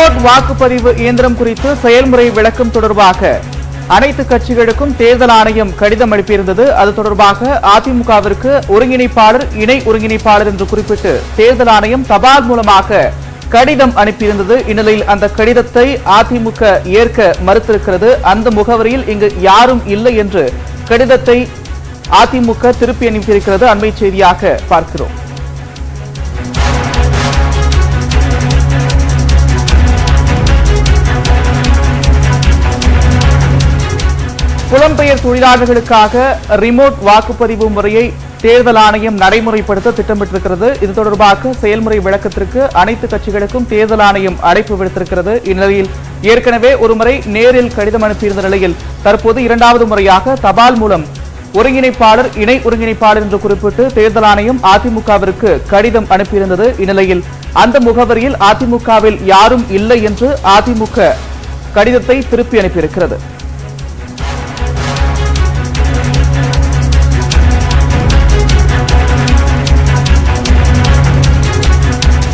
Remote வாக்குப்பதிவு இயந்திரம் குறித்து செயல்முறை விளக்கம் தொடர்பாக அனைத்து கட்சிகளுக்கும் தேர்தல் ஆணையம் கடிதம் அனுப்பியிருந்தது. அது தொடர்பாக அதிமுகவிற்கு ஒருங்கிணைப்பாளர், இணை ஒருங்கிணைப்பாளர் என்று குறிப்பிட்டு தேர்தல் ஆணையம் தபால் மூலமாக கடிதம் அனுப்பியிருந்தது. இந்நிலையில் அந்த கடிதத்தை அதிமுக ஏற்க மறுத்திருக்கிறது. அந்த முகவரியில் இங்கு யாரும் இல்லை என்று கடிதத்தை அதிமுக திருப்பி அனுப்பியிருக்கிறது. அண்மை செய்தியாக பார்க்கிறோம். புலம்பெயர் தொழிலாளர்களுக்காக ரிமோட் வாக்குப்பதிவு முறையை தேர்தல் ஆணையம் நடைமுறைப்படுத்த திட்டமிட்டிருக்கிறது. இது தொடர்பாக செயல்முறை விளக்கத்திற்கு அனைத்து கட்சிகளுக்கும் தேர்தல் ஆணையம் அழைப்பு விடுத்திருக்கிறது. இந்நிலையில் ஏற்கனவே ஒருமுறை நேரில் கடிதம் அனுப்பியிருந்த நிலையில் தற்போது இரண்டாவது முறையாக தபால் மூலம் ஒருங்கிணைப்பாளர், இணை ஒருங்கிணைப்பாளர் என்று குறிப்பிட்டு தேர்தல் ஆணையம் அதிமுகவிற்கு கடிதம் அனுப்பியிருந்தது. இந்நிலையில் அந்த முகவரியில் அதிமுகவில் யாரும் இல்லை என்று அதிமுக கடிதத்தை திருப்பி அனுப்பியிருக்கிறது.